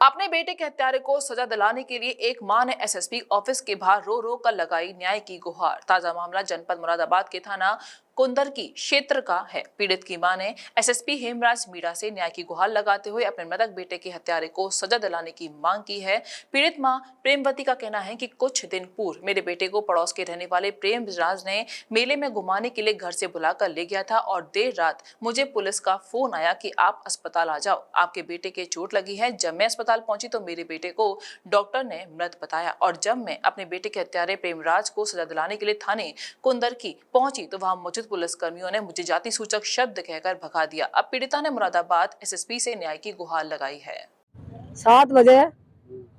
अपने बेटे के हत्यारे को सजा दिलाने के लिए एक मां ने एसएसपी ऑफिस के बाहर रो रो कर लगाई न्याय की गुहार। ताजा मामला जनपद मुरादाबाद के थाना कुंदरकी क्षेत्र का है। पीड़ित की मां ने एसएसपी हेमराज मीणा से न्याय की गुहार लगाते हुए अपने मृतक बेटे के हत्यारे को सजा दिलाने की मांग की है। पीड़ित मां प्रेमवती का कहना है कि कुछ दिन पूर्व मेरे बेटे को पड़ोस के रहने वाले प्रेमराज ने मेले में घुमाने के लिए घर से बुलाकर ले गया था और देर रात मुझे पुलिस का फोन आया कि आप अस्पताल आ जाओ, आपके बेटे के चोट लगी है। जब मैं अस्पताल पहुंची तो मेरे बेटे को डॉक्टर ने मृत बताया और जब मैं अपने बेटे के हत्यारे प्रेमराज को सजा दिलाने के लिए थाने कुंदरकी पहुंची तो वहां मौजूद पुलिस कर्मियों ने मुझे जाति सूचक शब्द कहकर भगा दिया। अब पीड़िता ने मुरादाबाद एसएसपी से न्याय की गुहार लगाई है। 7 बजे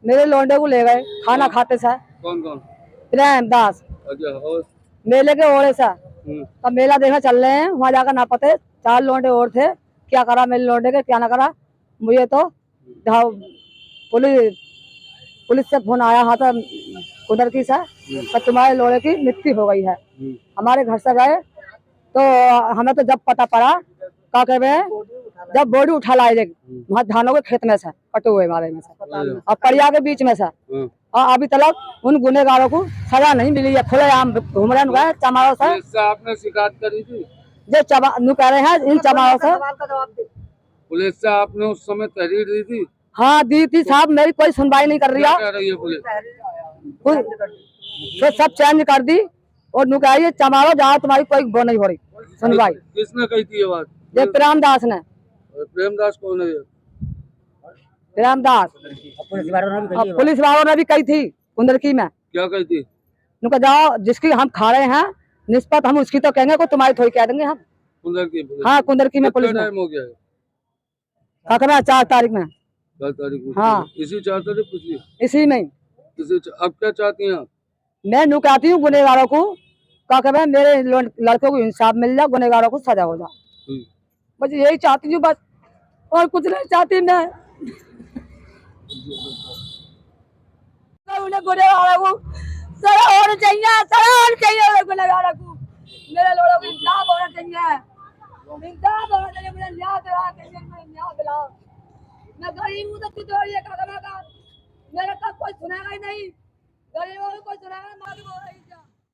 मेरे लौंडे को ले गए खाना खाते सा। कौन कौन? प्रेमदास मेले के ओरे सा। तब मेला देखा चल रहे हैं, वहाँ जाकर ना पते 4 लौंडे और थे। क्या करा मेरे लौंडे के, क्या ना करा। मुझे तो पुलिस से फोन आया हाँ था कुदरती सा, तो तुम्हारे लौंडे की मृत्यु हो गई है। हमारे घर से गए तो हमें तो जब पता पड़ा क्या कहते हैं, जब बॉडी उठा लाए वहाँ धानों के खेत में से कटे हुए मारे में से और परिया के बीच में से, और अभी तक उन गुनेगारों को सजा नहीं मिली है। खुले आम घूम रहे हैं चमारों से। आपने शिकायत करी थी जो कह रहे हैं इन चमारों से। पुलिस से आपने उस समय तहरीर दी थी? हाँ दी थी साहब, मेरी कोई सुनवाई नहीं कर रही है। क्या कह रही है पुलिस? तो सब चेंज कर दी और नुकाइए चमारो जहाँ तुम्हारी कोई वो नहीं हो रही सुनवाई। किसने कही थी ये बात? ये प्रेमदास ने। प्रेमदास कौन है? प्रेमदास पुलिस वालों ने भी कही थी कुंदरकी में। क्या कही थी? नुका जाओ जिसकी हम खा रहे हैं निस्बत हम उसकी तो कहेंगे, को तुम्हारी थोड़ी कह देंगे हम। कुंदरकी? हाँ कुंदरकी में पुलिस। टाइम हो गया है? 4 तारीख में। 4 तारीख को? हाँ इसी 4 तारीख पूछिए इसी में। अब क्या चाहती हैं? मैं नुकाती हूँ गुनेगारों को, क्या कहते हैं मेरे लड़कों को इंसाफ मिल जाए, गुनेगारों को सजा हो जाए। बस यही चाहती हूँ, बस और कुछ नहीं चाहती मैं। उन्हें गुनेगारों को सजा होना चाहिए, सजा होना चाहिए गुनेगारों को। मेरे लोगों को इंसाफ होना चाहिए, इंसाफ होना चाहिए। मुझे न्याय दिला, मुझे न्याय दिलाओ। मैं गरीब हूँ तो कुछ और ये कदम का मेरे तक कोई सुनेगा ही नहीं। गरीबों को कोई सुनेगा नहीं।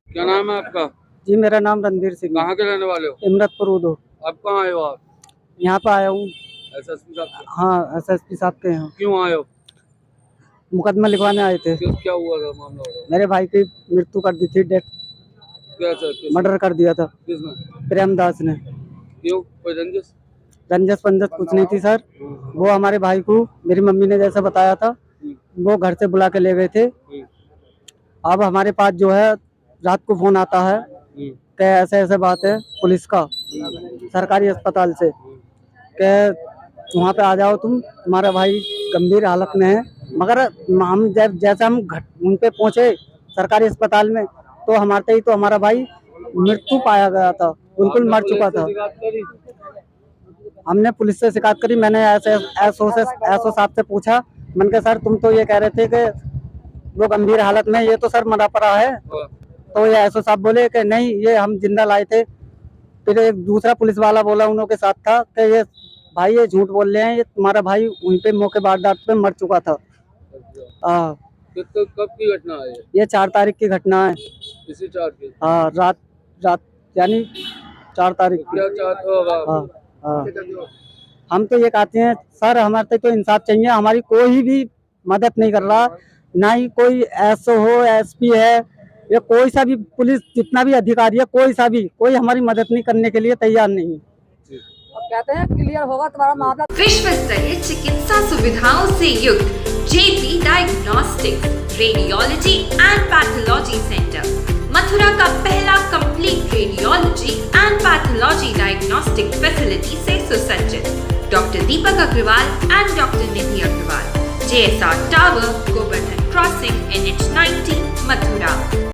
क्या नाम है आपका? जी मेरा नाम रणधीर सिंह। कहाँ के रहने वाले हो? इमरतपुर उदो। अब कहाँ आए हो आप? यहाँ पे आया हूँ। एसएसपी साहब? हाँ एसएसपी साहब के यहाँ। क्यों आए हो? मुकदमा लिखवाने आए थे। क्या हुआ था मामला? मेरे भाई की मृत्यु कर दी थी, डेथ मर्डर कर दिया था। किसने? प्रेमदास ने। क्यों? कोई रंजिश पंजस कुछ नहीं थी सर। वो हमारे भाई को मेरी मम्मी ने जैसा बताया था, वो घर से बुला के ले गए थे। अब हमारे पास जो है रात को फोन आता है कि ऐसे ऐसे बात है पुलिस का सरकारी अस्पताल से, कि वहाँ पे आ जाओ तुम, तुम्हारा भाई गंभीर हालत में है। मगर हम जैसे हम उन पे पहुँचे सरकारी अस्पताल में तो हमारा भाई मृत्यु पाया गया था, बिल्कुल मर चुका था। हमने पुलिस से शिकायत करी। मैंने एसओ साहब से पूछा, मैंने कहा सर तुम तो ये कह रहे थे कि वो गंभीर हालत में, ये तो सर मरा पड़ा है। तो ये एसओ साहब बोले कि नहीं ये हम जिंदा लाए थे। फिर एक दूसरा पुलिस वाला बोला उन्हों के साथ था कि ये भाई ये झूठ बोल रहे हैं, ये तुम्हारा भाई उन पे मौके वारदात पे मर चुका था। कब की घटना है? ये 4 तारीख की घटना है। इसी 4 की? हाँ रात यानी 4 तारीख की। क्या चाहते हो? हाँ हम तो ये कहते हैं सर हमारे तो इंसाफ चाहिए। हमारी कोई भी मदद नहीं कर रहा, ना ही कोई एसओ हो, एसपी है या कोई सा भी पुलिस जितना भी अधिकारी है, कोई हमारी मदद नहीं करने के लिए तैयार नहीं है। कहते हैं क्लियर होगा तुम्हारा मामला। विश्व स्तरीय चिकित्सा सुविधाओं से युक्त JP diagnostics radiology and pathology centre, Mathura का पहला complete radiology and pathology diagnostic facility से सुसज्जित। Doctor Deepak Agarwal and doctor Nidhi Agarwal, JSR tower, Govardhan crossing, NH 90, Mathura.